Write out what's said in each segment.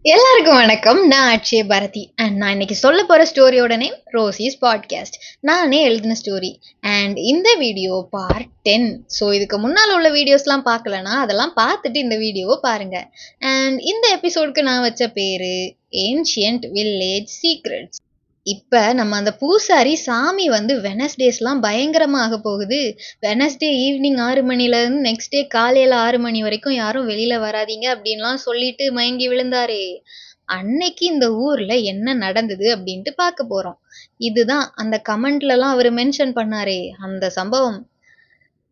எல்லாருக்கும் வணக்கம். நான் அட்சய பாரதி அண்ட் நான் இன்னைக்கு சொல்ல போற ஸ்டோரியோட நேம் ரோசிஸ் பாட்காஸ்ட். நானே எழுதின ஸ்டோரி அண்ட் இந்த வீடியோ பார்ட் 10. ஸோ இதுக்கு முன்னால் உள்ள வீடியோஸ்லாம் பார்க்கலனா அதெல்லாம் பார்த்துட்டு இந்த வீடியோவை பாருங்க. அண்ட் இந்த எபிசோடுக்கு நான் வச்ச பேரு ஏன்ஷியன்ட் வில்லேஜ் சீக்ரெட்ஸ். இப்ப நம்ம அந்த பூசாரி சாமி வெனஸ்டேஸ்லாம் பயங்கரமா ஆக போகுது. வெனஸ்டே ஈவினிங் 6 மணில இருந்து நெக்ஸ்ட் டே காலையில 6 மணி வரைக்கும் யாரும் வெளியில வராதீங்க அப்படின்லாம் சொல்லிட்டு மயங்கி விழுந்தாரே. அன்னைக்கு இந்த ஊர்ல என்ன நடந்தது அப்படின்ட்டு பார்க்க போறோம். இதுதான் அந்த கமெண்ட்லலாம் அவர் மென்ஷன் பண்ணாரே அந்த சம்பவம்.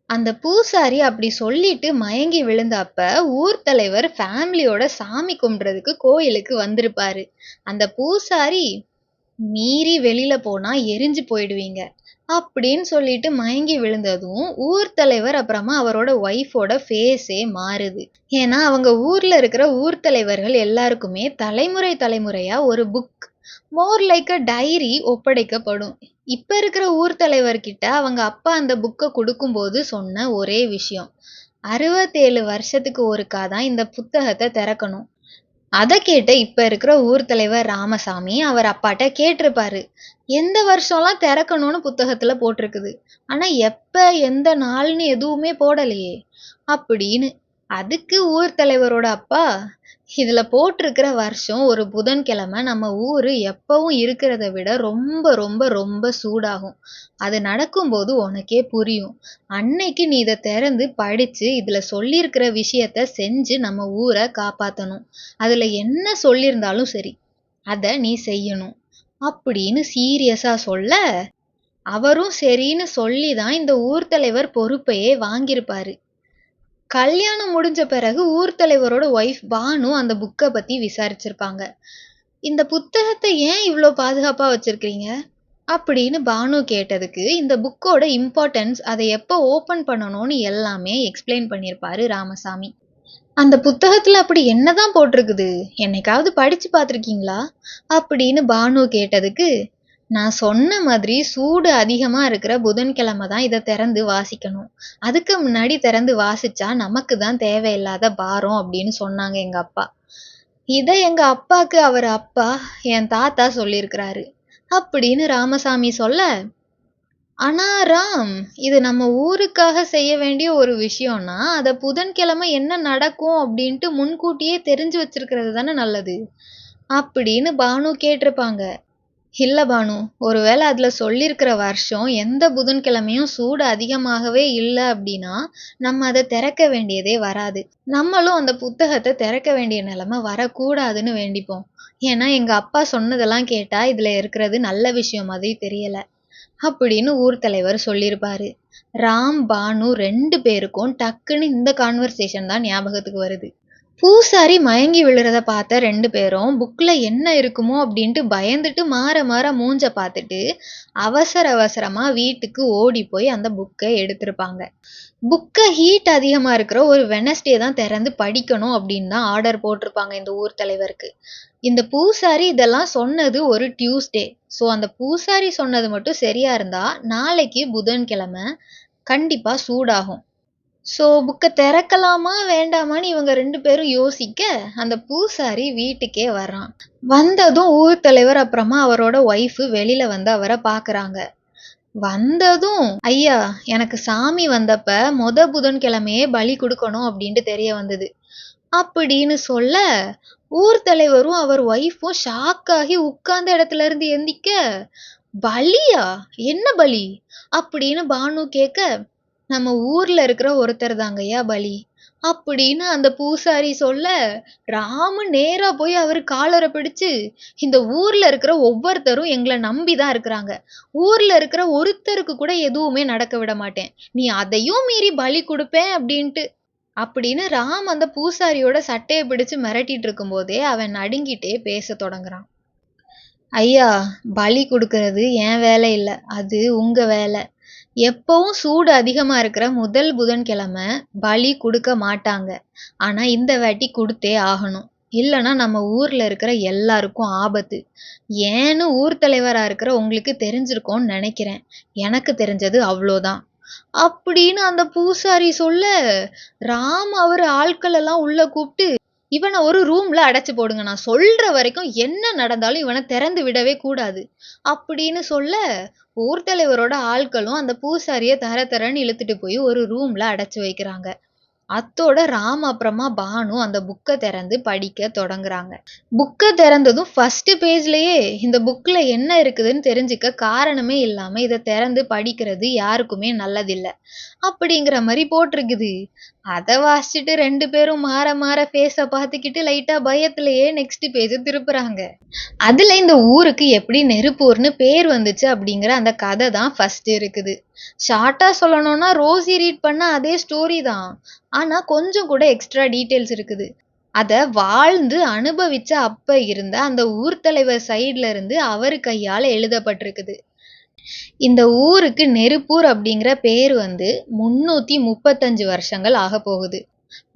அந்த பூசாரி அப்படி சொல்லிட்டு மயங்கி விழுந்தப்ப ஊர் தலைவர் ஃபேமிலியோட சாமி கும்பிடுறதுக்கு கோயிலுக்கு வந்திருப்பாரு. அந்த பூசாரி மீறி வெளியில போனா எரிஞ்சு போயிடுவீங்க அப்படின்னு சொல்லிட்டு மயங்கி விழுந்ததும் ஊர் தலைவர் அப்புறமா அவரோட ஒய்ஃபோட ஃபேஸே மாறுது. ஏன்னா அவங்க ஊர்ல இருக்கிற ஊர் தலைவர்கள் எல்லாருக்குமே தலைமுறை தலைமுறையா ஒரு book, more like a diary ஒப்படைக்கப்படும். இப்ப இருக்கிற ஊர் தலைவர்கிட்ட அவங்க அப்பா அந்த புக்கை கொடுக்கும்போது சொன்ன ஒரே விஷயம், 67 வருஷத்துக்கு ஒருக்கா தான் இந்த புத்தகத்தை திறக்கணும். அத கேட்ட இப்ப இருக்கிற ஊர் தலைவர் ராமசாமி அவர் அப்பாட்ட கேட்டிருப்பாரு, எந்த வருஷம்லாம் திறக்கணும்னு புத்தகத்துல போட்டிருக்குது, ஆனா எப்ப எந்த நாள்னு எதுவுமே போடலையே அப்படின்னு. அதுக்கு ஊர் தலைவரோட அப்பா, இதுல போட்டிருக்கிற வருஷம் ஒரு புதன்கிழமை நம்ம ஊரு எப்பவும் இருக்கிறத விட ரொம்ப ரொம்ப ரொம்ப சூடாகும். அது நடக்கும்போது உனக்கே புரியும். அன்னைக்கு நீ இதை திறந்து படிச்சு இதுல சொல்லியிருக்கிற விஷயத்த செஞ்சு நம்ம ஊரை காப்பாத்தணும். அதுல என்ன சொல்லியிருந்தாலும் சரி அத நீ செய்யணும் அப்படின்னு சீரியஸா சொல்ல, அவரும் சரின்னு சொல்லிதான் இந்த ஊர் தலைவர் பொறுப்பையே வாங்கியிருப்பாரு. கல்யாணம் முடிஞ்ச பிறகு ஊர் தலைவரோட ஒய்ஃப் பானு அந்த புக்கை பத்தி விசாரிச்சிருப்பாங்க. இந்த புத்தகத்தை ஏன் இவ்வளோ பாதுகாப்பா வச்சிருக்கீங்க அப்படின்னு பானு கேட்டதுக்கு, இந்த புக்கோட இம்பார்ட்டன்ஸ், அதை எப்போ ஓபன் பண்ணணும்னு எல்லாமே எக்ஸ்பிளைன் பண்ணியிருப்பாரு ராமசாமி. அந்த புத்தகத்துல அப்படி என்னதான் போட்டிருக்குது, என்னைக்காவது படிச்சு பார்த்திருக்கீங்களா அப்படின்னு பானு கேட்டதுக்கு, நான் சொன்ன மாதிரி சூடு அதிகமா இருக்கிற புதன்கிழமை தான் இதை திறந்து வாசிக்கணும். அதுக்கு முன்னாடி திறந்து வாசிச்சா நமக்கு தான் தேவையில்லாத பாரம் அப்படின்னு சொன்னாங்க எங்க அப்பா. இதை எங்க அப்பாக்கு அவர் அப்பா என் தாத்தா சொல்லியிருக்கிறாரு அப்படின்னு ராமசாமி சொல்ல, ஆனா ராம், இது நம்ம ஊருக்காக செய்ய வேண்டிய ஒரு விஷயம்னா அத புதன்கிழமை என்ன நடக்கும் அப்படின்ட்டு முன்கூட்டியே தெரிஞ்சு வச்சிருக்கிறது தானே நல்லது அப்படின்னு பானு கேட்டிருப்பாங்க. இல்ல பானு, ஒருவேளை அதுல சொல்லியிருக்கிற வருஷம் எந்த புதன்கிழமையும் சூடு அதிகமாகவே இல்லை அப்படின்னா நம்ம அதை திறக்க வேண்டியதே வராது. நம்மளும் அந்த புத்தகத்தை திறக்க வேண்டிய நிலைமை வரக்கூடாதுன்னு வேண்டிப்போம். ஏன்னா எங்க அப்பா சொன்னதெல்லாம் கேட்டா இதுல இருக்கிறது நல்ல விஷயம் மாதிரி தெரியல அப்படின்னு ஊர் தலைவர் சொல்லியிருப்பாரு. ராம், பானு 2 பேருக்கும் டக்குன்னு இந்த கான்வர்சேஷன் தான் ஞாபகத்துக்கு வருது. பூசாரி மயங்கி விழுறத பார்த்த 2 பேரும் புக்ல என்ன இருக்குமோ அப்படின்ட்டு பயந்துட்டு மாற மாற மூஞ்ச பார்த்துட்டு அவசர அவசரமா வீட்டுக்கு ஓடி போய் அந்த புக்கை எடுத்திருப்பாங்க. புக்கை ஹீட் அதிகமா இருக்கிற ஒரு வெனஸ்டே தான் திறந்து படிக்கணும் அப்படின்னு தான் ஆர்டர் போட்டிருப்பாங்க இந்த ஊர் தலைவருக்கு. இந்த பூசாரி இதெல்லாம் சொன்னது ஒரு டியூஸ்டே. ஸோ அந்த பூசாரி சொன்னது மட்டும் சரியா இருந்தா நாளைக்கு புதன்கிழமை கண்டிப்பா சூடாகும். ஸோ புக்கை திறக்கலாமா வேண்டாமான்னு இவங்க 2 பேரும் யோசிக்க அந்த பூசாரி வீட்டுக்கே வர்றான். வந்ததும் ஊர் தலைவர் அப்புறமா அவரோட ஒய்ஃபு வெளியில வந்து அவரை பார்க்குறாங்க. வந்ததும், ஐயா, எனக்கு சாமி வந்தப்ப புதன்கிழமையே பலி கொடுக்கணும் அப்படின்ட்டு தெரிய வந்தது அப்படின்னு சொல்ல, ஊர் தலைவரும் அவர் ஒய்ஃபும் ஷாக் ஆகி உட்கார்ந்த இடத்துல இருந்து எந்திக்க, பலியா, என்ன பலி அப்படின்னு பானு கேட்க, நம்ம ஊர்ல இருக்கிற ஒருத்தர் தாங்கய்யா பலி அப்படின்னு அந்த பூசாரி சொல்ல, ராமு நேரா போய் அவரு காலரை பிடிச்சு, இந்த ஊர்ல இருக்கிற ஒவ்வொருத்தரும் எங்களை நம்பிதான் இருக்கிறாங்க, ஊர்ல இருக்கிற ஒருத்தருக்கு கூட எதுவுமே நடக்க விட மாட்டேன், நீ அதையும் மீறி பலி கொடுப்பேன் அப்படின்ட்டு அப்படின்னு ராம் அந்த பூசாரியோட சட்டையை பிடிச்சு மிரட்டிட்டு இருக்கும் போதே அவன் நடுங்கிட்டே பேச தொடங்குறான். ஐயா, பலி கொடுக்கறது என் வேலை இல்லை, அது உங்க வேலை. எப்பவும் சூடு அதிகமா இருக்கிற முதல் புதன்கிழமை பலி கொடுக்க மாட்டாங்க. ஆனா இந்த வாட்டி கொடுத்தே ஆகணும். இல்லைன்னா நம்ம ஊர்ல இருக்கிற எல்லாருக்கும் ஆபத்து. ஏன்னு ஊர் தலைவரா இருக்கிற உங்களுக்கு தெரிஞ்சிருக்கோன்னு நினைக்கிறேன். எனக்கு தெரிஞ்சது அவ்வளோதான் அப்படின்னு அந்த பூசாரி சொல்ல, ராம் அவர் ஆட்கள் எல்லாம் உள்ள கூப்பிட்டு, இவனை ஒரு ரூம்ல அடைச்சு போடுங்க, நான் சொல்ற வரைக்கும் என்ன நடந்தாலும் இவனை திறந்து விடவே கூடாது அப்படின்னு சொல்ல, ஊர் தலைவரோட ஆட்களும் அந்த பூசாரிய தர தரன்னு இழுத்துட்டு போய் ஒரு ரூம்ல அடைச்சு வைக்கிறாங்க. அத்தோட ராம் அப்புறமா பானு அந்த புக்கை திறந்து படிக்க தொடங்குறாங்க. புக்கை திறந்ததும் ஃபர்ஸ்ட் பேஜ்லயே இந்த புக்ல என்ன இருக்குதுன்னு தெரிஞ்சுக்க காரணமே இல்லாம இதை திறந்து படிக்கிறது யாருக்குமே நல்லதில்ல அப்படிங்கிற மாதிரி போட்டிருக்குது. அதை வாசிச்சுட்டு 2 பேரும் மாற மாற ஃபேஸை பார்த்துக்கிட்டு லைட்டா பயத்திலேயே நெக்ஸ்ட் பேஜ் திருப்புறாங்க. அதுல இந்த ஊருக்கு எப்படி நெருப்பூர்னு பேர் வந்துச்சு அப்படிங்கிற அந்த கதை தான் ஃபர்ஸ்ட் இருக்குது. ஷார்ட்டா சொல்லணும்னா ரோசி ரீட் பண்ண அதே ஸ்டோரி தான், ஆனா கொஞ்சம் கூட எக்ஸ்ட்ரா டீட்டெயில்ஸ் இருக்குது. அத வாழ்ந்து அனுபவிச்ச அப்ப இருந்த அந்த ஊர் தலைவர் சைடுல இருந்து அவர் கையால எழுதப்பட்டிருக்குது. இந்த ஊருக்கு நெருப்பூர் அப்படிங்கிற பேர் வந்து 335 வருஷங்கள் ஆக போகுது.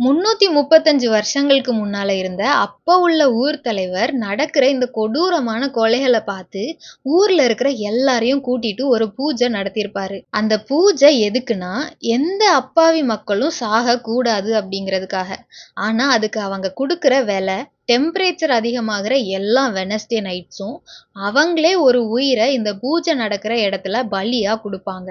335 வருஷங்களுக்கு முன்னால இருந்த அப்ப உள்ள ஊர் தலைவர் நடக்கிற இந்த கொடூரமான கொலைகளை பார்த்து ஊர்ல இருக்கிற எல்லாரையும் கூட்டிட்டு ஒரு பூஜை நடத்தியிருப்பாரு. அந்த பூஜை எதுக்குன்னா எந்த அப்பாவி மக்களும் சாக கூடாது அப்படிங்கிறதுக்காக. ஆனா அதுக்கு அவங்க கொடுக்கிற விலை டெம்பரேச்சர் அதிகமாகிற எல்லா வெனஸ்டே நைட்ஸும் அவங்களே ஒரு உயிரை இந்த பூஜை நடக்கிற இடத்துல பலியா கொடுப்பாங்க.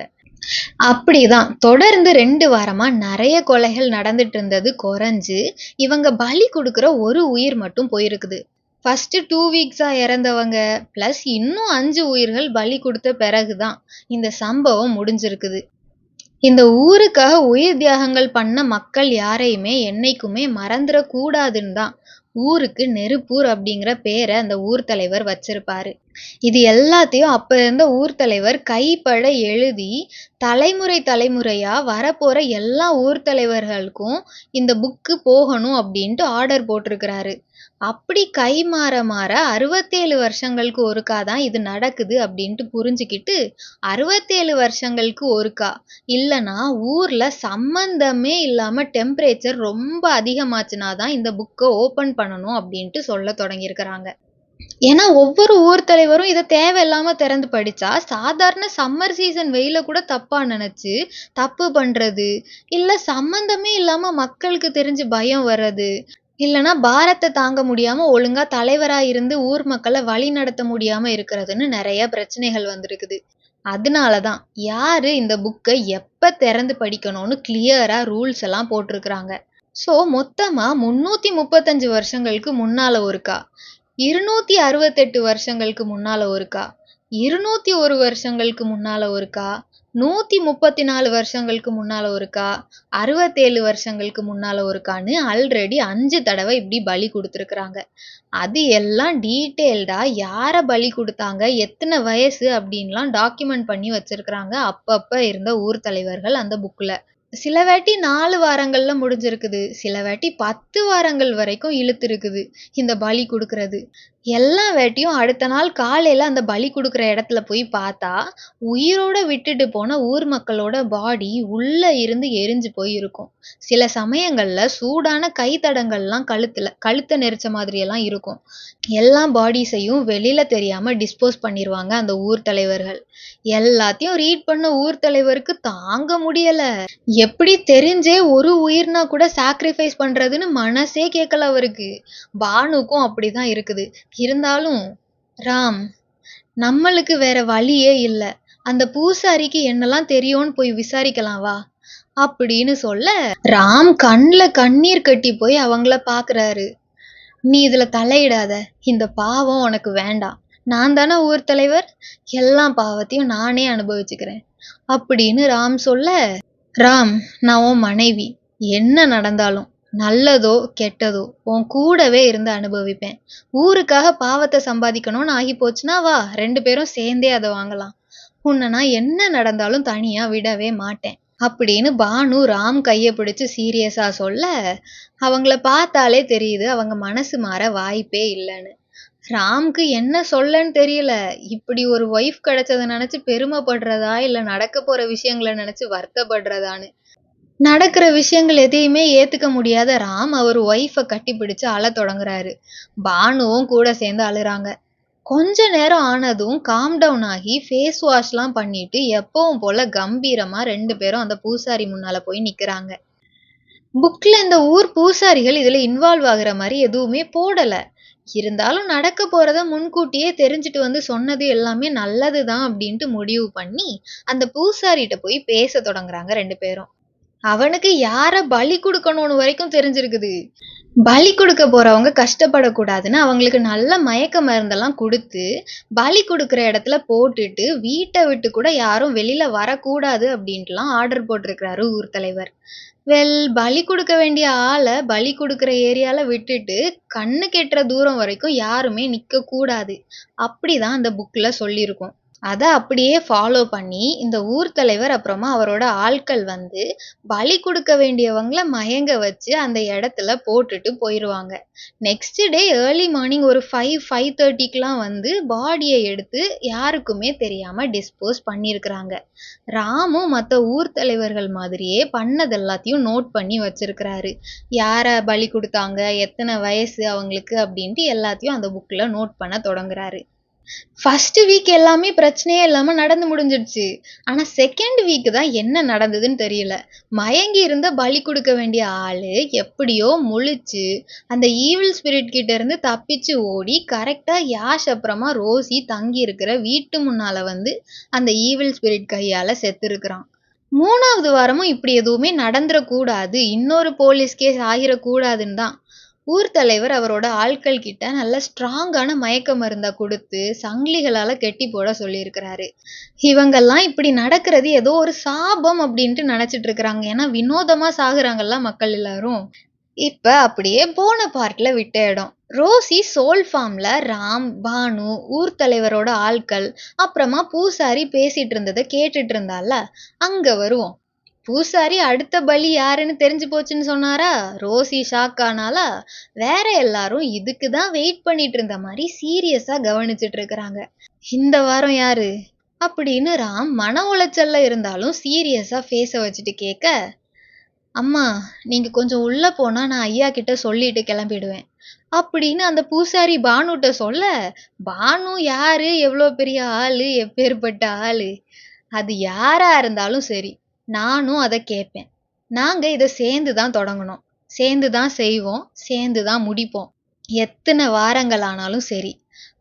அப்படிதான் தொடர்ந்து 2 வாரமா நிறைய கொலைகள் நடந்துட்டு இருந்தது குறைஞ்சு இவங்க பலி கொடுக்கிற ஒரு உயிர் மட்டும் போயிருக்குது. ஃபர்ஸ்ட் 2 வீக்ஸா இறந்தவங்க பிளஸ் இன்னும் 5 உயிர்கள் பலி கொடுத்த பிறகுதான் இந்த சம்பவம் முடிஞ்சிருக்குது. இந்த ஊருக்காக உயிர் தியாகங்கள் பண்ண மக்கள் யாரையுமே என்னைக்குமே மறந்துடக்கூடாதுன்னு தான் ஊருக்கு நெருப்பூர் அப்படிங்கிற பேரை அந்த ஊர் தலைவர் வச்சிருப்பாரு. இது எல்லாத்தையும் அப்ப இருந்த ஊர் தலைவர் கைப்பட எழுதி தலைமுறை தலைமுறையா வரப்போற எல்லா ஊர் தலைவர்களுக்கும் இந்த புக்கு போகணும் அப்படின்ட்டு ஆர்டர் போட்டிருக்கிறாரு. அப்படி கை மாற மாற 67 வருஷங்களுக்கு ஒருக்கா தான் இது நடக்குது அப்படின்ட்டு புரிஞ்சுக்கிட்டு 67 வருஷங்களுக்கு ஒருக்கா இல்லைன்னா ஊர்ல சம்பந்தமே இல்லாம டெம்பரேச்சர் ரொம்ப அதிகமாச்சுன்னா தான் இந்த புக்கை ஓபன் பண்ணணும் அப்படின்ட்டு சொல்ல தொடங்கியிருக்கிறாங்க. ஏன்னா ஒவ்வொரு ஊர் தலைவரும் இதை தேவையில்லாம திறந்து படிச்சா சாதாரண சம்மர் சீசன் வெயில கூட தப்பா நினைச்சு தப்பு பண்றது, இல்ல சம்பந்தமே இல்லாம மக்களுக்கு தெரிஞ்சு பயம் வர்றது, இல்லைன்னா பாரத்தை தாங்க முடியாம ஒழுங்கா தலைவரா இருந்து ஊர் மக்களை வழி நடத்த முடியாம இருக்கிறதுன்னு நிறைய பிரச்சனைகள் வந்திருக்குது. அதனாலதான் யாரு இந்த புக்கை எப்ப திறந்து படிக்கணும்னு கிளியரா ரூல்ஸ் எல்லாம் போட்டிருக்கிறாங்க. சோ மொத்தமா 335 வருஷங்களுக்கு முன்னால ஒருக்கா, 268 வருஷங்களுக்கு முன்னால ஒருக்கா, 201 வருஷங்களுக்கு முன்னால ஒருக்கா, 134 வருஷங்களுக்கு முன்னால ஒருக்கா, 67 வருஷங்களுக்கு முன்னால ஒருக்கான்னு ஆல்ரெடி 5 தடவை இப்படி பலி கொடுத்துருக்குறாங்க. அது எல்லாம் டீட்டெயில்டா யார பலி கொடுத்தாங்க, எத்தனை வயசு அப்படின்லாம் டாக்குமெண்ட் பண்ணி வச்சிருக்கிறாங்க அப்பப்ப இருந்த ஊர் தலைவர்கள் அந்த புக்ல. சில வாட்டி 4 வாரங்கள்ல முடிஞ்சிருக்குது, சில வாட்டி 10 வாரங்கள் வரைக்கும் இழுத்துருக்குது இந்த பலி கொடுக்கறது. எல்லா வாட்டியும் அடுத்த நாள் காலையில அந்த பலி கொடுக்குற இடத்துல போய் பார்த்தா உயிரோட விட்டுட்டு போன ஊர் மக்களோட பாடி உள்ள இருந்து எரிஞ்சு போய் இருக்கும். சில சமயங்கள்ல சூடான கைத்தடங்கள்லாம் கழுத்தை நெரிச்ச மாதிரி எல்லாம் இருக்கும். எல்லா பாடிஸையும் வெளியில தெரியாம டிஸ்போஸ் பண்ணிருவாங்க அந்த ஊர் தலைவர்கள். எல்லாத்தையும் ரீட் பண்ண ஊர் தலைவருக்கு தாங்க முடியல. எப்படி தெரிஞ்சே ஒரு உயிர்னா கூட சாக்ரிஃபைஸ் பண்றதுன்னு மனசே கேட்கல அவருக்கு. பானுக்கும் அப்படிதான் இருக்குது. இருந்தாலும் ராம், நம்மளுக்கு வேற வழியே இல்ல, அந்த பூசாரிக்கு என்னெல்லாம் தெரியும்னு போய் விசாரிக்கலாம் வா அப்படின்னு சொல்ல ராம் கண்ணுல கண்ணீர் கட்டி போய் அவங்கள பாக்குறாரு. நீ இதுல தலையிடாத, இந்த பாவம் உனக்கு வேண்டாம், நான் தானே ஊர் தலைவர், எல்லா பாவத்தையும் நானே அனுபவிச்சுக்கிறேன் அப்படின்னு ராம் சொல்ல, ராம் நான் உன் மனைவி, என்ன நடந்தாலும் நல்லதோ கெட்டதோ உன் கூடவே இருந்து அனுபவிப்பேன். ஊருக்காக பாவத்தை சம்பாதிக்கணும்னு ஆகி போச்சுன்னா வா 2 பேரும் சேர்ந்தே அதை வாங்கலாம். உன்னை நான் என்ன நடந்தாலும் தனியா விடவே மாட்டேன் அப்படின்னு பானு ராம் கையை பிடிச்சு சீரியஸா சொல்ல, அவங்கள பார்த்தாலே தெரியுது அவங்க மனசு மாற வாய்ப்பே இல்லைன்னு. ராம்க்கு என்ன சொல்லன்னு தெரியல. இப்படி ஒரு ஒய்ஃப் கிடைச்சதை நினைச்சு பெருமைப்படுறதா இல்ல நடக்க போற விஷயங்களை நினைச்சு வருத்தப்படுறதான்னு. நடக்கிற விஷயங்கள் எதையுமே ஏத்துக்க முடியாத ராம் அவர் ஒய்ஃபை கட்டி பிடிச்சு அழ தொடங்குறாரு. பானுவும் கூட சேர்ந்து அழுறாங்க. கொஞ்ச நேரம் ஆனதும் காம் டவுன் ஆகி ஃபேஸ் வாஷ்லாம் பண்ணிட்டு எப்பவும் போல கம்பீரமா 2 பேரும் அந்த பூசாரி முன்னால போய் நிக்கிறாங்க. புக்ல இந்த ஊர் பூசாரிகள் இதுல இன்வால்வ் ஆகுற மாதிரி எதுவுமே போடல. இருந்தாலும் நடக்க போறத முன்கூட்டியே தெரிஞ்சுட்டு வந்து சொன்னது எல்லாமே நல்லதுதான் அப்படின்ட்டு முடிவு பண்ணி அந்த பூசாரிட்ட போய் பேச தொடங்குறாங்க 2 பேரும். அவனுக்கு யார பலி குடுக்கணும்னு வரைக்கும் தெரிஞ்சிருக்குது. பலி குடுக்க போறவங்க கஷ்டப்படக்கூடாதுன்னு அவங்களுக்கு நல்ல மயக்க மருந்தெல்லாம் குடுத்து, பலி குடுக்குற இடத்துல போட்டுட்டு, வீட்ட விட்டு கூட யாரும் வெளில வரக்கூடாது அப்படின்ட்டுலாம் ஆர்டர் போட்டிருக்கிறாரு ஊர் தலைவர். பலி குடுக்க வேண்டிய ஆள பலி குடுக்குற ஏரியால விட்டுட்டு, கண்ணுக்கு எட்டுற தூரம் வரைக்கும் யாருமே நிக்கக்கூடாது. அப்படிதான் அந்த புக்ல சொல்லியிருக்கும். அத அப்படியே ஃபாலோ பண்ணி, இந்த ஊர் தலைவர் அப்புறமா அவரோட ஆட்கள் வந்து, பலி குடுக்க வேண்டியவங்கள மயங்க வச்சு அந்த இடத்துல போட்டுட்டு போயிருவாங்க. நெக்ஸ்ட் டே ஏர்லி மார்னிங் ஒரு 5:30க்குலாம் வந்து பாடிய எடுத்து யாருக்குமே தெரியாம டிஸ்போஸ் பண்ணியிருக்கிறாங்க. ராமும் மத்த ஊர் தலைவர்கள் மாதிரியே பண்ணது எல்லாத்தையும் நோட் பண்ணி வச்சிருக்கிறாரு. யார பலி குடுத்தாங்க, எத்தன வயசு அவங்களுக்கு அப்படின்ட்டு எல்லாத்தையும் அந்த புக்ல நோட் பண்ண தொடங்குறாரு. ஃபர்ஸ்ட் வீக் எல்லாமே பிரச்சனையே இல்லாம நடந்து முடிஞ்சிடுச்சு. ஆனா செகண்ட் வீக் தான் என்ன நடந்ததுன்னு தெரியல. மயங்கி இருந்த பலி குடுக்க வேண்டிய ஆளு எப்படியோ முழிச்சு, அந்த ஈவில் ஸ்பிரிட் கிட்ட இருந்து தப்பிச்சு ஓடி கரெக்ட்டா யாஷ் அப்புறமா ரோசி தங்கி இருக்கிற வீட்டு முன்னால வந்து அந்த ஈவில் ஸ்பிரிட் கையால செத்துருக்கிறான். 3வது வாரமும் இப்படி எதுவுமே நடந்துறக்கூடாது. இன்னொரு போலீஸ் கேஸ் ஆகிரக்கூடாதுன்னு தான் ஊர் தலைவர் அவரோட ஆட்கள் கிட்ட நல்ல ஸ்ட்ராங்கான மயக்க மருந்த குடுத்து, சங்கிலிகளால கெட்டி போட சொல்லியிருக்கிறாரு. இவங்கெல்லாம் இப்படி நடக்கிறது ஏதோ ஒரு சாபம் அப்படின்ட்டு நினைச்சிட்டு இருக்கிறாங்க. ஏன்னா வினோதமா சாகுறாங்கல்ல மக்கள் எல்லாரும். இப்ப அப்படியே போன பார்ட்ல விட்ட இடம். ரோசி சோல் ஃபார்ம்ல ராம், பானு, ஊர் தலைவரோட ஆட்கள், அப்புறமா பூசாரி பேசிட்டு இருந்ததை கேட்டுட்டு இருந்தால, அங்க வருவோம். பூசாரி அடுத்த பலி யாருன்னு தெரிஞ்சு போச்சுன்னு சொன்னாரா? ரோசி ஷாக் ஆனாலா? வேற எல்லாரும் இதுக்கு தான் வெயிட் பண்ணிட்டு இருந்த மாதிரி சீரியஸா கவனிச்சிட்டு இருக்கிறாங்க. இந்த வாரம் யாரு அப்படின்னு ராம் மன உளைச்சல்ல இருந்தாலும் சீரியஸா ஃபேஸ வச்சுட்டு கேட்க, அம்மா நீங்க கொஞ்சம் உள்ள போனா நான் ஐயா கிட்ட சொல்லிட்டு கிளம்பிடுவேன் அப்படின்னு அந்த பூசாரி பானுட்ட சொல்ல, பானு யாரு, எவ்வளோ பெரிய ஆளு, எப்பேற்பட்ட ஆளு, அது யாரா இருந்தாலும் சரி, நானும் அத கேட்பேன். நாங்க இத சேர்ந்து தான் தொடங்கணும். சேர்ந்து தான் செய்வோம். சேர்ந்து தான் முடிப்போம். எத்தனை வாரங்கள் ஆனாலும் சரி.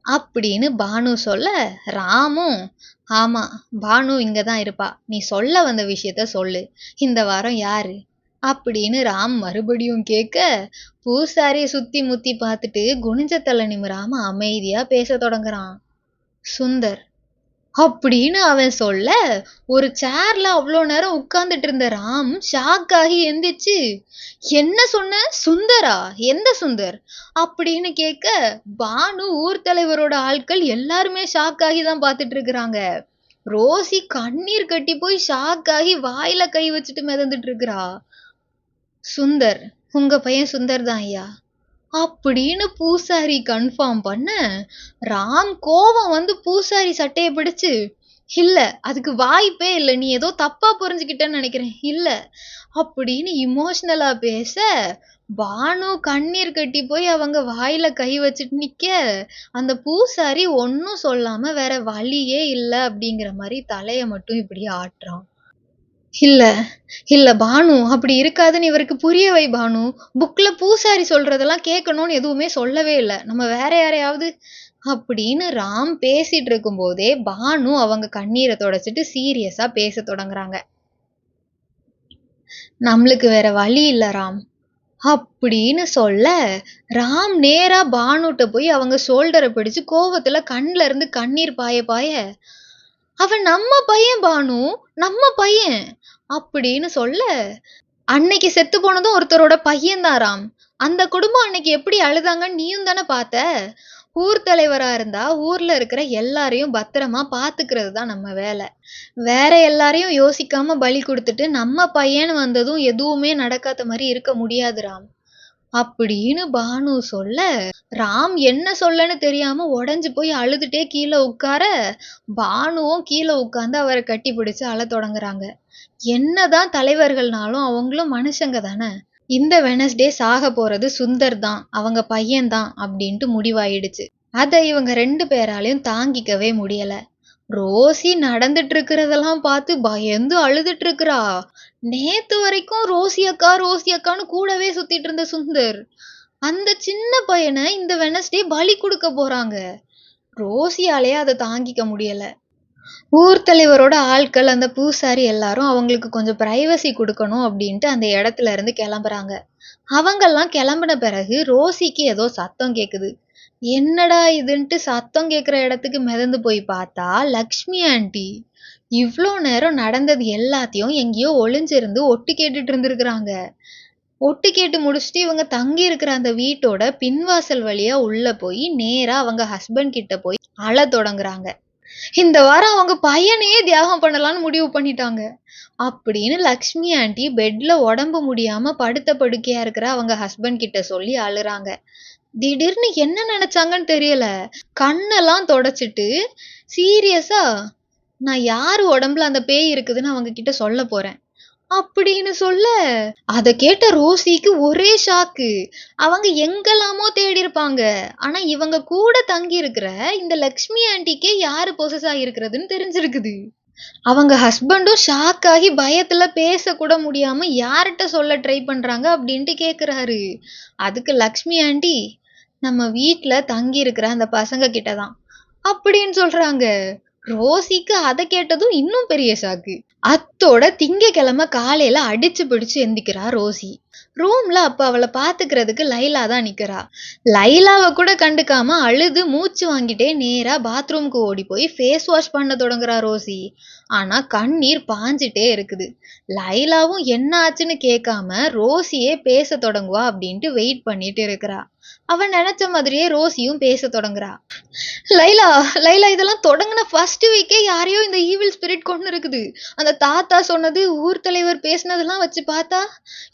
அப்படின்னு பானு சொல்ல, ராமும் ஆமா பானு இங்க தான் இருப்பா. நீ சொல்ல வந்த விஷயத்த சொல்லு. இந்த வாரம் யாரு? அப்படின்னு ராம் மறுபடியும் கேட்க, பூசாரிய சுத்தி முத்தி பார்த்துட்டு குனிஞ்ச தலை நிமிராம அமைதியா பேச தொடங்குறான். சுந்தர் அப்படின்னு அவன் சொல்ல, ஒரு சேர்ல அவ்வளோ நேரம் உட்கார்ந்துட்டு இருந்த ராம் ஷாக் ஆகி எந்திரிச்சு, என்ன சொன்ன? சுந்தரா? எந்த சுந்தர் அப்படின்னு கேட்க, பானு ஊர் தலைவரோட ஆட்கள் எல்லாருமே ஷாக் ஆகி தான் பார்த்துட்டு இருக்கிறாங்க. ரோசி கண்ணீர் கட்டி போய் ஷாக் ஆகி வாயில கை வச்சுட்டு மிதந்துட்டு இருக்கிறா. சுந்தர், உங்க பையன் சுந்தர் தான் ஐயா அப்படின்னு பூசாரி கன்ஃபார்ம் பண்ண, ராம் கோவம் வந்து பூசாரி சட்டைய பிடிச்சு, இல்ல அதுக்கு வாய்ப்பே இல்ல, நீ ஏதோ தப்பா புரிஞ்சுக்கிட்டேன்னு நினைக்கிறேன், இல்ல அப்படின்னு இமோஷனலா பேச, பானு கண்ணீர் கட்டி போய் அவங்க வாயில கை வச்சுட்டு நிக்க, அந்த பூசாரி ஒன்னும் சொல்லாம வேற வழியே இல்ல அப்படிங்கிற மாதிரி தலைய மட்டும் இப்படி ஆட்டுறான். இல்ல, இல்ல பானு அப்படி இருக்காதுன்னு இவருக்கு புரிய வை பானு. புக்ல பூசாரி சொல்றதெல்லாம் கேட்கணும்னு எதுவுமே சொல்லவே இல்ல. நம்ம வேற யாரையாவது அப்படின்னு ராம் பேசிட்டு இருக்கும்போதே பானு அவங்க கண்ணீரை தொடச்சிட்டு சீரியஸா பேச தொடங்குறாங்க. நம்மளுக்கு வேற வழி இல்ல ராம் அப்படின்னு சொல்ல, ராம் நேரா பானுட்ட போய் அவங்க ஷோல்டரை பிடிச்சு கோவத்துல கண்ல இருந்து கண்ணீர் பாய பாய, அவன் நம்ம பையன் பானு, நம்ம பையன் அப்படின்னு சொல்ல, அன்னைக்கு செத்து போனதும் ஒருத்தரோட பையன்தான் ராம். அந்த குடும்பம் அன்னைக்கு எப்படி அழுதாங்கன்னு நீயும் தானே பார்த்த. ஊர் தலைவரா இருந்தா ஊர்ல இருக்கிற எல்லாரையும் பத்திரமா பாத்துக்கிறது தான் நம்ம வேலை. வேற எல்லாரையும் யோசிக்காம பலி கொடுத்துட்டு நம்ம பையன் வந்ததும் எதுவுமே நடக்காத மாதிரி இருக்க முடியாது ராம் அப்படின்னு பானு சொல்ல, ராம் என்ன சொல்லன்னு தெரியாம உடைஞ்சு போய் அழுதுட்டே கீழே உட்கார, பானுவும் கீழே உட்கார்ந்து அவரை கட்டி பிடிச்சு அழ தொடங்குறாங்க. என்னதான் தலைவர்கள்னாலும் அவங்களும் மனுஷங்க தானே. இந்த வெனஸ்டே சாக போறது சுந்தர் தான், அவங்க பையன் தான் அப்படின்ட்டு முடிவாயிடுச்சு. அதை இவங்க 2 பேராலையும் தாங்கிக்கவே முடியல. ரோசி நடந்துட்டு இருக்கிறதெல்லாம் பார்த்து பயந்து அழுதுட்டு இருக்கிறா. நேத்து வரைக்கும் ரோசி அக்கா ரோசி அக்கான்னு கூடவே சுத்திட்டு இருந்த சுந்தர் அந்த சின்ன பையனை இந்த வெனஸ்டே பலி கொடுக்க போறாங்க. ரோசியாலே அதை தாங்கிக்க முடியல. ஊர் தலைவரோட ஆட்கள் அந்த பூசாரி எல்லாரும் அவங்களுக்கு கொஞ்சம் பிரைவசி கொடுக்கணும் அப்படின்ட்டு அந்த இடத்துல இருந்து கிளம்புறாங்க. அவங்கெல்லாம் கிளம்பின பிறகு ரோசிக்கு ஏதோ சத்தம் கேக்குது. என்னடா இதுன்ட்டு சத்தம் கேக்குற இடத்துக்கு மிதந்து போய் பார்த்தா லக்ஷ்மி ஆண்டி இவ்ளோ நேரம் நடந்தது எல்லாத்தையும் எங்கேயோ ஒளிஞ்சிருந்து ஒட்டு கேட்டுட்டு இருந்திருக்கிறாங்க. ஒட்டு கேட்டு முடிச்சுட்டு இவங்க தங்கி இருக்கிற அந்த வீட்டோட பின்வாசல் வழியா உள்ள போய் நேரா அவங்க ஹஸ்பண்ட் கிட்ட போய் அழ தொடங்குறாங்க. இந்த வாரம் அவங்க பையனையே தியாகம் பண்ணலாம்னு முடிவு பண்ணிட்டாங்க அப்படின்னு லக்ஷ்மி ஆண்டி பெட்ல உடம்பு முடியாம படுத்த படுக்கையா இருக்கிற அவங்க ஹஸ்பண்ட் கிட்ட சொல்லி அழுறாங்க. திடீர்னு என்ன நினைச்சாங்கன்னு தெரியல. கண்ணெல்லாம் தொடச்சிட்டு சீரியஸா நான் யாரு உடம்புல அந்த பேய் இருக்குதுன்னு அவங்க கிட்ட சொல்ல போறேன் அப்படின்னு சொல்ல அத கேட்ட ரோசிக்கு ஒரே ஷாக்கு. அவங்க எங்கெல்லாமோ தேடி இருப்பாங்க. ஆனா இவங்க கூட தங்கி இருக்கிற இந்த லக்ஷ்மி ஆண்டிக்கே யாரு பொசஸ் ஆகிருக்கிறதுன்னு தெரிஞ்சிருக்குது. அவங்க ஹஸ்பண்டும் ஷாக் ஆகி பயத்துல பேச கூட முடியாம யார்கிட்ட சொல்ல ட்ரை பண்றாங்க அப்படின்ட்டு கேக்குறாரு. அதுக்கு லக்ஷ்மி ஆண்டி நம்ம வீட்டுல தங்கி இருக்கிற அந்த பசங்க கிட்டதான் அப்படின்னு சொல்றாங்க. ரோசிக்கு அதை கேட்டதும் இன்னும் பெரிய ஷாக்கு. அத்தோட திங்கக்கிழமை காலையில அடிச்சு பிடிச்சு எந்திக்கிறா ரோசி. ரூம்ல அப்ப அவளை பாத்துக்கிறதுக்கு லைலா தான் நிக்கிறா. லைலாவை கூட கண்டுக்காம அழுது மூச்சு வாங்கிட்டே நேரா பாத்ரூம்க்கு ஓடி போய் ஃபேஸ் வாஷ் பண்ண தொடங்குறா ரோசி. ஆனா கண்ணீர் பாஞ்சிட்டே இருக்குது. லைலாவும் என்ன ஆச்சுன்னு கேட்காம ரோசியே பேச தொடங்குவா அப்படின்ட்டு வெயிட் பண்ணிட்டு இருக்கிறா. அவன் நினைச்ச மாதிரியே ரோசியும் பேச தொடங்குறா. லைலா லைலா இதெல்லாம் தொடங்கின ஃபர்ஸ்ட் வீக்கே யாரையோ இந்த ஈவில் ஸ்பிரிட் கொண்டு இருக்குது. அந்த தாத்தா சொன்னது ஊர் தலைவர் பேசினதெல்லாம் வச்சு பார்த்தா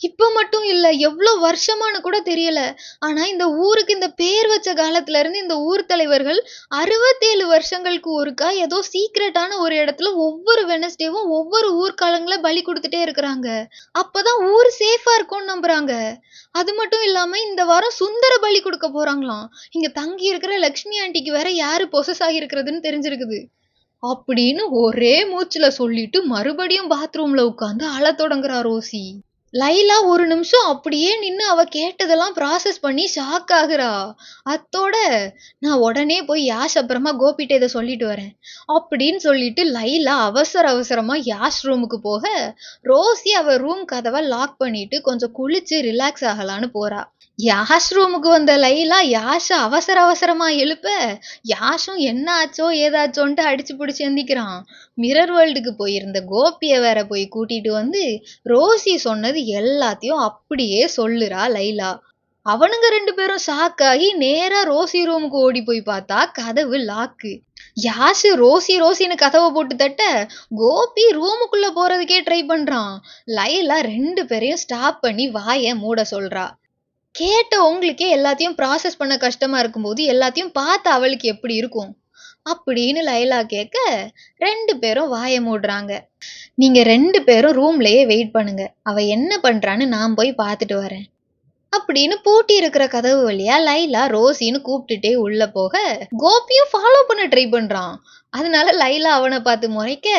இப்ப மட்டும் இல்ல எவ்வளவு வருஷமானு கூட தெரியல. ஆனா இந்த ஊருக்கு இந்த பேர் வச்ச காலத்துல இருந்து இந்த ஊர் தலைவர்கள் 67 வருஷங்களுக்கு ஒருக்கா ஏதோ சீக்ரெட்டான ஒரு இடத்துல ஒவ்வொரு வெனஸ்டேவும் ஒவ்வொரு ஊர்காலங்களை பலி கொடுத்துட்டே இருக்கிறாங்க. அப்பதான் ஊர் சேஃபா இருக்கும்னு நம்புறாங்க. அது மட்டும் இல்லாம இந்த வாரம் சுந்தர பலி கொடுக்க போறாங்களாம். இங்க தங்கி இருக்கிற லக்ஷ்மி ஆண்டிக்கு வேற யாரு பொசஸ் ஆகிருக்கிறதுன்னு தெரிஞ்சிருக்குது அப்படின்னு ஒரே மூச்சுல சொல்லிட்டு மறுபடியும் பாத்ரூம்ல உட்கார்ந்து அழ தொடங்குறா ரோசி. லைலா ஒரு நிமிஷம் அப்படியே நின்னு அவ கேட்டதெல்லாம் ப்ராசஸ் பண்ணி ஷாக் ஆகுறா. அத்தோட நான் உடனே போய் யாஷ் அப்புறமா கோபிட்ட இதை சொல்லிட்டு வரேன் அப்படின்னு சொல்லிட்டு லைலா அவசர அவசரமா யாஷ் ரூமுக்கு போக ரோசி அவ ரூம் கதவை லாக் பண்ணிட்டு கொஞ்சம் குளிச்சு ரிலாக்ஸ் ஆகலான்னு போறா. யாஷ் ரூமுக்கு வந்த லைலா யாஷ அவசர அவசரமா எழுப்ப யாஷும் என்ன ஆச்சோ ஏதாச்சோன்ட்டு அடிச்சு பிடிச்சு எந்திக்கிறான். மிரர் வேர்ல்டுக்கு போயிருந்த கோபிய வேற போய் கூட்டிட்டு வந்து ரோசி சொன்னது எல்லாத்தையும் அப்படியே சொல்லுறா லைலா. அவனுங்க 2 பேரும் ஷாக் ஆகி நேரா ரோசி ரூமுக்கு ஓடி போய் பார்த்தா கதவு லாக்கு. யாஷு ரோசி ரோசின்னு கதவை போட்டு தட்ட கோபி ரூமுக்குள்ள போறதுக்கே ட்ரை பண்றான். லைலா 2 பேரையும் ஸ்டாப் பண்ணி வாயை மூட சொல்றா. கேட்ட உங்களுக்கே எல்லாத்தையும் ப்ராசஸ் பண்ண கஷ்டமா இருக்கும்போது எல்லாத்தையும் பார்த்து அவளுக்கு எப்படி இருக்கும் அப்படின்னு லைலா கேட்க 2 பேரும் வாயை மூடுறாங்க. நீங்க 2 பேரும் ரூம்லயே வெயிட் பண்ணுங்க, அவ என்ன பண்றான்னு நான் போய் பார்த்துட்டு வரேன் அப்படின்னு பூட்டி இருக்கிற கதவு வழியா லைலா ரோசின்னு கூப்பிட்டுட்டே உள்ள போக கோபியும் ஃபாலோ பண்ண ட்ரை பண்றான். அதனால லைலா அவனை பார்த்து முறைக்க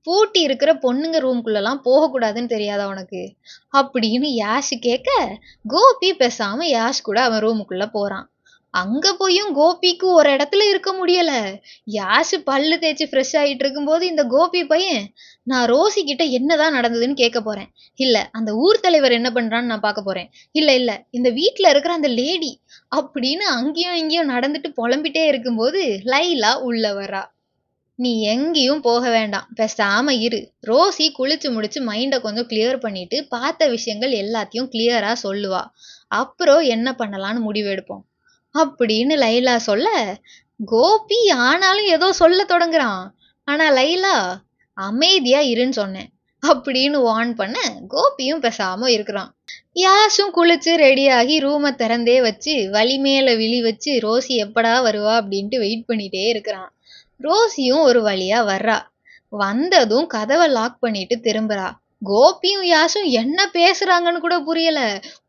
பூட்டி இருக்கிற பொண்ணுங்க ரூம்குள்ளெல்லாம் போகக்கூடாதுன்னு தெரியாதா உனக்கு அப்படின்னு யாஷ் கேட்க கோபி பேசாம யாஷ் கூட அவன் ரூமுக்குள்ள போறான். அங்க போயும் கோபிக்கு ஒரு இடத்துல இருக்க முடியல. யாஷ் பல்லு தேய்ச்சி ஃப்ரெஷ் ஆகிட்டு இருக்கும்போது இந்த கோபி பையன் நான் ரோசி கிட்ட என்னதான் நடந்ததுன்னு கேட்க போறேன், இல்ல அந்த ஊர் தலைவர் என்ன பண்றான்னு நான் பார்க்க போறேன், இல்ல இந்த வீட்டுல இருக்கிற அந்த லேடி அப்படின்னு அங்கேயும் இங்கேயும் நடந்துட்டு புலம்பிட்டே இருக்கும்போது லைலா உள்ள வர்றா. நீ எங்கேயும் போக வேண்டாம், பேசாம இரு. ரோசி குளிச்சு முடிச்சு மைண்டை கொஞ்சம் கிளியர் பண்ணிட்டு பார்த்த விஷயங்கள் எல்லாத்தையும் கிளியரா சொல்லுவா. அப்புறம் என்ன பண்ணலான்னு முடிவெடுப்போம் அப்படின்னு லைலா சொல்ல கோபி ஆனாலும் ஏதோ சொல்ல தொடங்குறான். ஆனா லைலா அமைதியா இருன்னு சொன்னேன் அப்படின்னு வார்ன் பண்ண கோபியும் பேசாம இருக்கிறான். யாஷும் குளிச்சு ரெடியாகி ரூமை திறந்தே வச்சு வலி மேல விழி வச்சு ரோசி எப்படா வருவா அப்படின்ட்டு வெயிட் பண்ணிட்டே இருக்கிறான். ரோசியும் ஒரு வழியா வர்றா. வந்ததும் கதவை லாக் பண்ணிட்டு திரும்புறா. கோபியும் யாஷும் என்ன பேசுறாங்கன்னு கூட புரியல.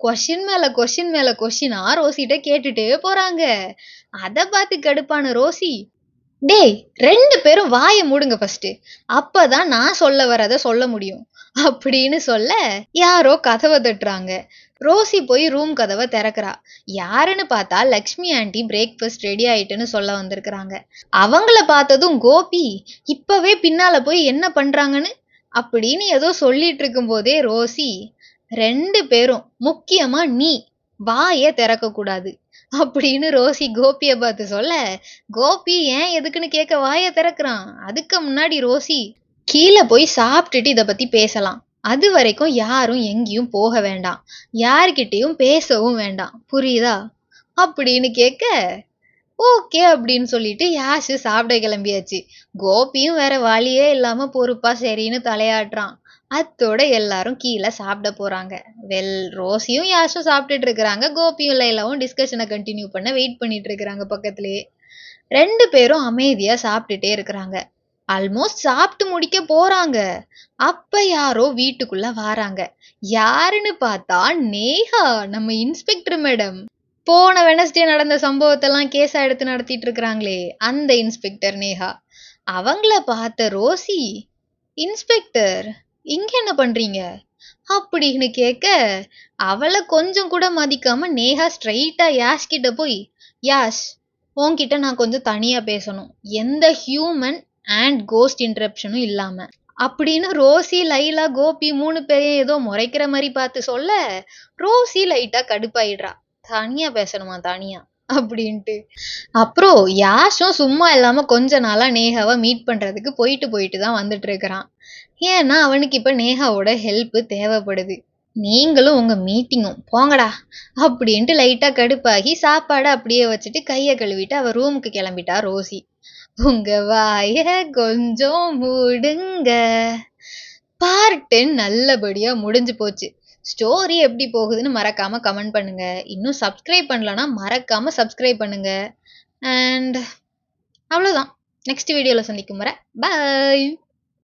கொஸ்டின் மேல கொஸ்டின் மேல கொஸ்டினா ரோசிட்ட கேட்டுட்டே போறாங்க. அத பார்த்து கடுப்பான ரோசி டேய் 2 பேரும் வாய மூடுங்க ஃபர்ஸ்ட். அப்பதான் நான் சொல்ல வரத சொல்ல முடியும். அப்படின்னு சொல்ல யாரோ கதவ தட்டுறாங்க. ரோசி போய் ரூம் கதவ திறக்கிறா. யாருன்னு பார்த்தா லக்ஷ்மி ஆண்டி பிரேக்ஃபாஸ்ட் ரெடி ஆயிட்டுன்னு சொல்ல வந்திருக்கிறாங்க. அவங்கள பார்த்ததும் கோபி இப்பவே பின்னால போய் என்ன பண்றாங்கன்னு அப்படின்னு ஏதோ சொல்லிட்டு இருக்கும்போதே ரோசி 2 பேரும் முக்கியமா நீ வாய திறக்க கூடாது அப்படின்னு ரோசி கோபிய பார்த்து சொல்ல, கோபி ஏன் எதுக்குன்னு கேட்க வாய திறக்கிறான். அதுக்கு முன்னாடி ரோசி கீழ போய் சாப்பிட்டுட்டு இத பத்தி பேசலாம். அது வரைக்கும் யாரும் எங்கேயும் போக வேண்டாம். யார்கிட்டயும் பேசவும் வேண்டாம். புரியுதா? அப்படின்னு கேட்க, ஓகே அப்படின்னு சொல்லிட்டு யாஷ் சாப்பிட கிளம்பியாச்சு. கோபியும் வேற வழியே இல்லாம பொறுப்பா சரின்னு தலையாட்டுறான். அத்தோட எல்லாரும் கீழே சாப்பிட போறாங்க. ரோசியும் யாஷும் சாப்பிட்டுட்டு இருக்கிறாங்க. கோபியும் லைலாவும் டிஸ்கஷனை கண்டினியூ பண்ண வெயிட் பண்ணிட்டு இருக்கிறாங்க பக்கத்துலயே. 2 பேரும் அமைதியா சாப்பிட்டுட்டே இருக்கிறாங்க. ஆல்மோஸ்ட் சாப்பிட்டு முடிக்க போறாங்க. அப்ப யாரோ வீட்டுக்குள்ள வாராங்க. யாருன்னு பார்த்தா நேஹா, நம்ம இன்ஸ்பெக்டர் மேடம். போன வெனஸ்டே நடந்த சம்பவத்தெல்லாம் கேஸா எடுத்து நடத்திட்டு இருக்கிறாங்களே, அந்த இன்ஸ்பெக்டர் நேஹா. அவங்கள பார்த்த ரோசி, இன்ஸ்பெக்டர் இங்க என்ன பண்றீங்க அப்படின்னு கேட்க, அவளை கொஞ்சம் கூட மதிக்காம நேஹா ஸ்ட்ரைட்டா யாஷ் கிட்ட போய், யாஷ் உன்கிட்ட நான் கொஞ்சம் தனியா பேசணும், எந்த ஹியூமன் அண்ட் கோஸ்ட் இன்டரப்ஷனும் இல்லாம அப்படின்னு ரோசி லைலா கோபி 3 பேரையும் ஏதோ முறைக்கிற மாதிரி பார்த்து சொல்ல, ரோசி லைட்டா கடுப்பாயிடுறா. தனியா பேசணுமா தனியா அப்படின்ட்டு. அப்புறம் யாஷும் சும்மா இல்லாம கொஞ்ச நாளா நேஹாவை மீட் பண்றதுக்கு போயிட்டு தான் வந்துட்டு இருக்கிறான். ஏன்னா அவனுக்கு இப்ப நேஹாவோட ஹெல்ப் தேவைப்படுது. நீங்களும் உங்க மீட்டிங்கும் போங்கடா அப்படின்ட்டு லைட்டா கடுப்பாகி சாப்பாடை அப்படியே வச்சுட்டு கையை கழுவிட்டு அவ ரூமுக்கு கிளம்பிட்டா ரோசி. உங்க வாய கொஞ்சம் மூடுங்க. பார்ட் 10 நல்லபடியா முடிஞ்சு போச்சு. ஸ்டோரி எப்படி போகுதுன்னு மறக்காம கமெண்ட் பண்ணுங்க. இன்னும் சப்ஸ்கிரைப் பண்ணலன்னா மறக்காம சப்ஸ்கிரைப் பண்ணுங்க. அண்ட் அவ்வளோதான். நெக்ஸ்ட் வீடியோல சந்திக்கும் வரை பாய்.